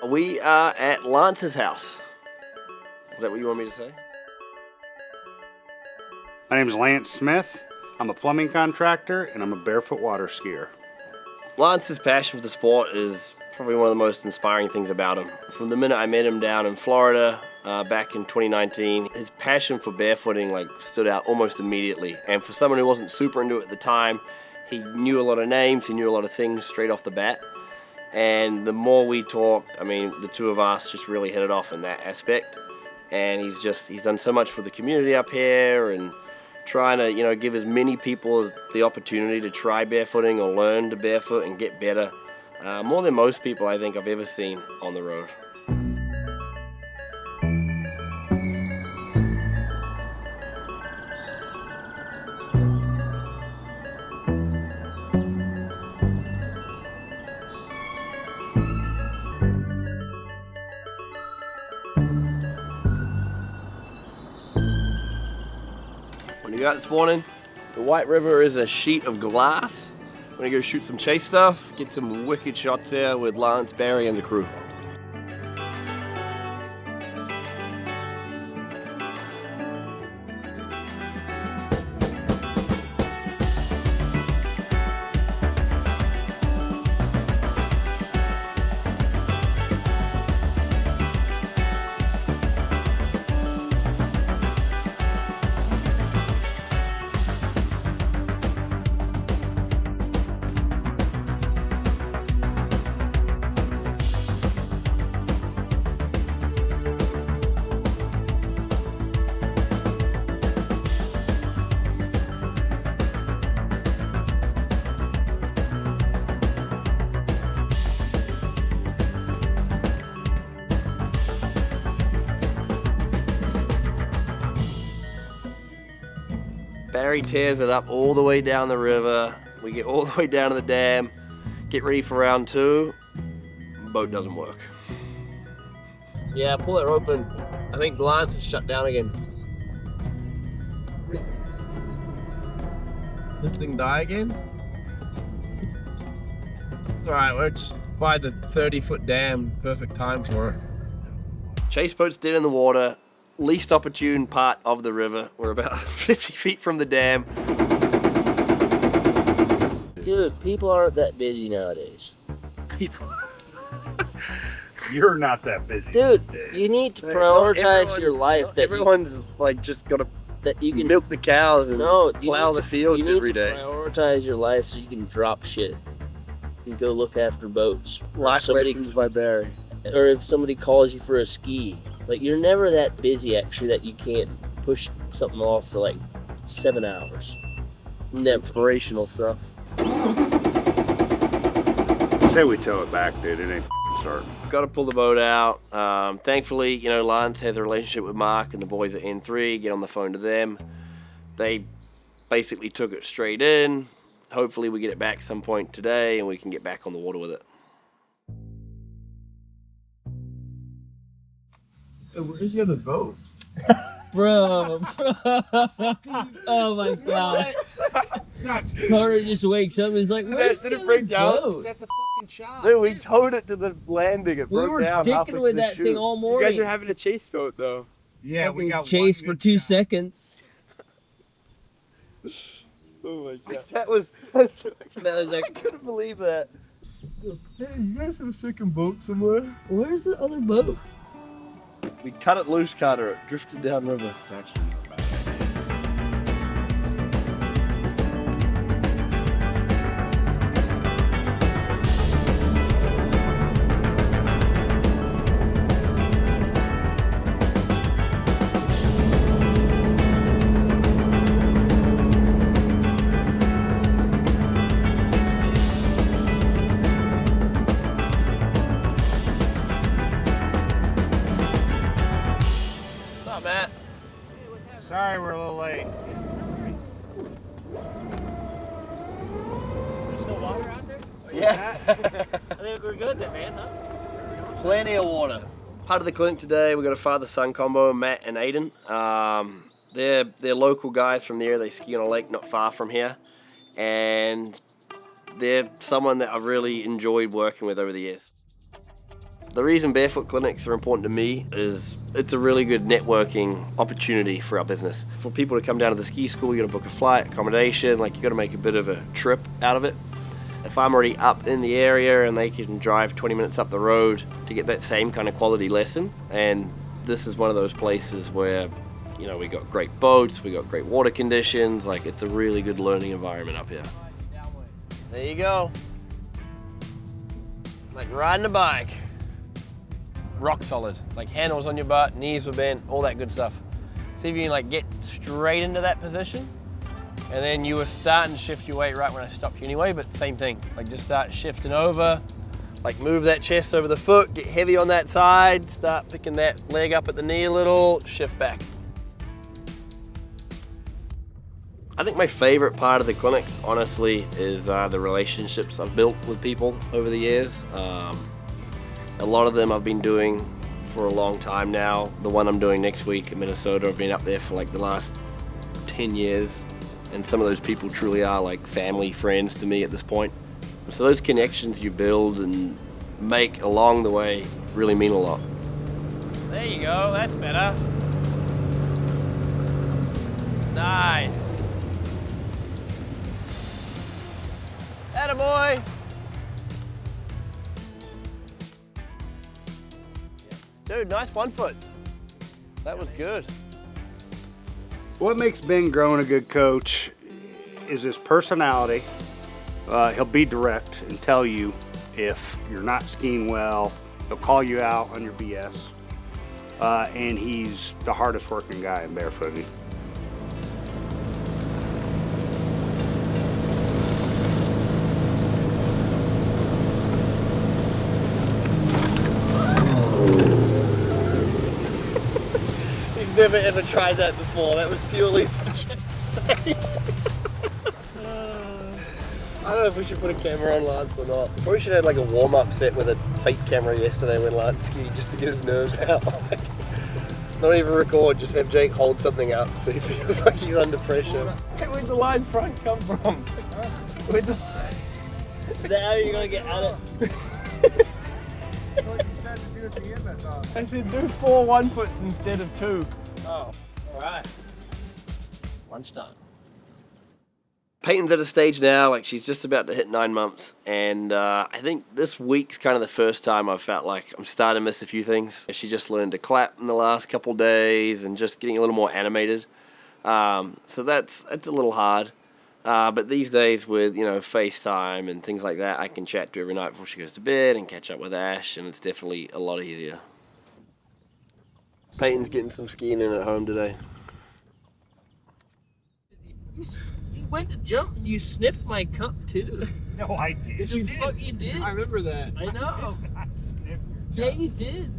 We are at Lance's house. Is that what you want me to say? My name is Lance Smith. I'm a plumbing contractor and I'm a barefoot water skier. Lance's passion for the sport is probably one of the most inspiring things about him. From the minute I met him down in Florida back in 2019, his passion for barefooting stood out almost immediately. And for someone who wasn't super into it at the time, he knew a lot of names, he knew a lot of things straight off the bat. And the more we talked, the two of us just really hit it off in that aspect. And he's done so much for the community up here and trying to, give as many people the opportunity to try barefooting or learn to barefoot and get better. More than most people I think I've ever seen on the road. When you go out this morning, the White River is a sheet of glass. We're gonna go shoot some chase stuff, get some wicked shots there with Lance, Barry, and the crew. Barry tears it up all the way down the river. We get all the way down to the dam, get ready for round two. Boat doesn't work. Yeah, pull it open. I think Lance is shut down again. This thing die again? It's alright, we're just by the 30-foot dam. Perfect time for it. Chase boat's dead in the water. Least opportune part of the river. We're about 50 feet from the dam. Dude, people aren't that busy nowadays. People. You're not that busy. Dude, you need to prioritize your life. Everyone's just gotta that you can milk the cows and plow the fields every day. You need to prioritize your life so you can drop shit. You can go look after boats. Life lessons by Barry. Or if somebody calls you for a ski. You're never that busy actually that you can't push something off for 7 hours. Never. Inspirational stuff. Say we tow it back, dude. It ain't starting. Got to pull the boat out. Thankfully, Lance has a relationship with Mark and the boys at N3. Get on the phone to them. They basically took it straight in. Hopefully we get it back some point today and we can get back on the water with it. Where's the other boat? Bro. Oh my god. Carter just wakes up and is like, where's the other boat? That's a fucking shot. Dude, we towed it to the landing. It We broke were down. dicking with that thing all You morning. guys are having a chase boat though. Yeah, we got chase one for good 2 shot. seconds. Oh my god. That was I couldn't believe that. Hey, you guys have a second boat somewhere? Where's the other boat? We cut it loose, Carter. It drifted down river. Matt. Sorry, we're a little late. There's still water out there? Yeah. I think we're good then, man, huh? Plenty of water. Part of the clinic today, we've got a father-son combo, Matt and Aiden. They're local guys from there. They ski on a lake not far from here. And they're someone that I've really enjoyed working with over the years. The reason barefoot clinics are important to me is it's a really good networking opportunity for our business. For people to come down to the ski school, you gotta book a flight, accommodation, like you gotta make a bit of a trip out of it. If I'm already up in the area and they can drive 20 minutes up the road to get that same kind of quality lesson, and this is one of those places where, you know, we got great boats, we got great water conditions, like it's a really good learning environment up here. There you go. Like riding a bike. Rock solid, like handles on your butt, knees were bent, all that good stuff. See if you can like get straight into that position, and then you were starting to shift your weight right when I stopped you anyway, but same thing, like just start shifting over, like move that chest over the foot, get heavy on that side, start picking that leg up at the knee a little, shift back. I think my favorite part of the clinics, honestly, is the relationships I've built with people over the years. A lot of them I've been doing for a long time now. The one I'm doing next week in Minnesota, I've been up there for like the last 10 years. And some of those people truly are like family, friends to me at this point. So those connections you build and make along the way really mean a lot. There you go, that's better. Nice. Attaboy. Dude, nice 1 foots. That was good. What makes Ben Groen a good coach is his personality. He'll be direct and tell you if you're not skiing well. He'll call you out on your BS. And he's the hardest working guy in barefooting. Never ever tried that before. That was purely for just sake. I don't know if we should put a camera on Lance or not. Probably should have like a warm-up set with a fake camera yesterday when Lance skied just to get his nerves out. Not even record, just have Jake hold something up so he feels like he's under pressure. Hey, where'd the line front come from? Where'd the... Is that how you're gonna get at it? I said do 4 1 foots instead of 2. Oh, alright. Lunchtime. Peyton's at a stage now, like she's just about to hit 9 months, and I think this week's kind of the first time I've felt like I'm starting to miss a few things. She just learned to clap in the last couple days and just getting a little more animated. So that's a little hard. But these days with, you know, FaceTime and things like that, I can chat to her every night before she goes to bed and catch up with Ash, and it's definitely a lot easier. Peyton's getting some skiing in at home today. You went to jump and you sniffed my cup too. No, I did. You fuck, you did. I remember that. I know. I sniffed Yeah, you did.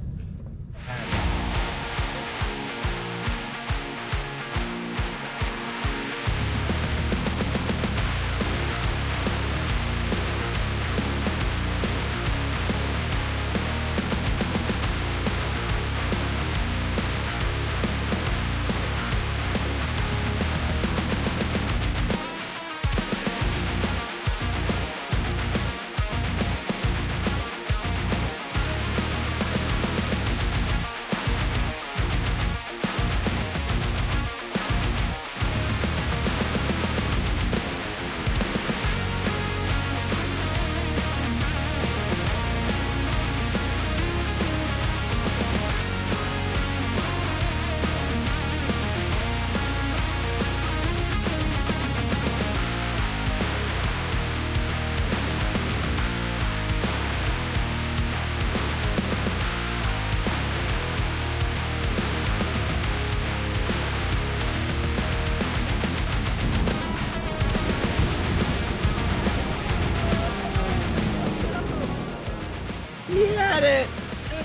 He had it.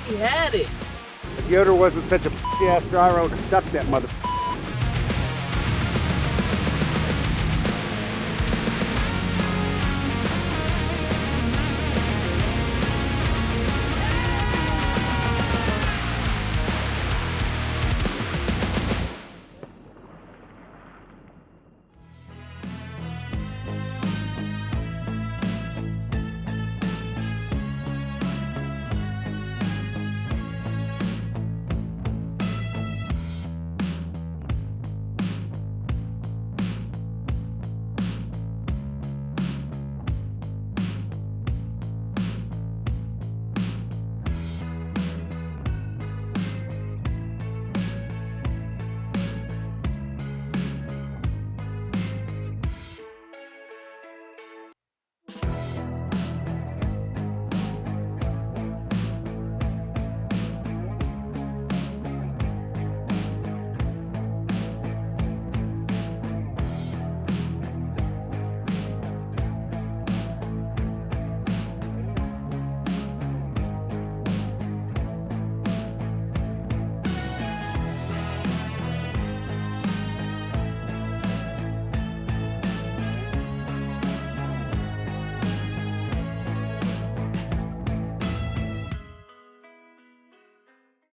He had it. If Yoder wasn't such a ass dry road, stuck that mother.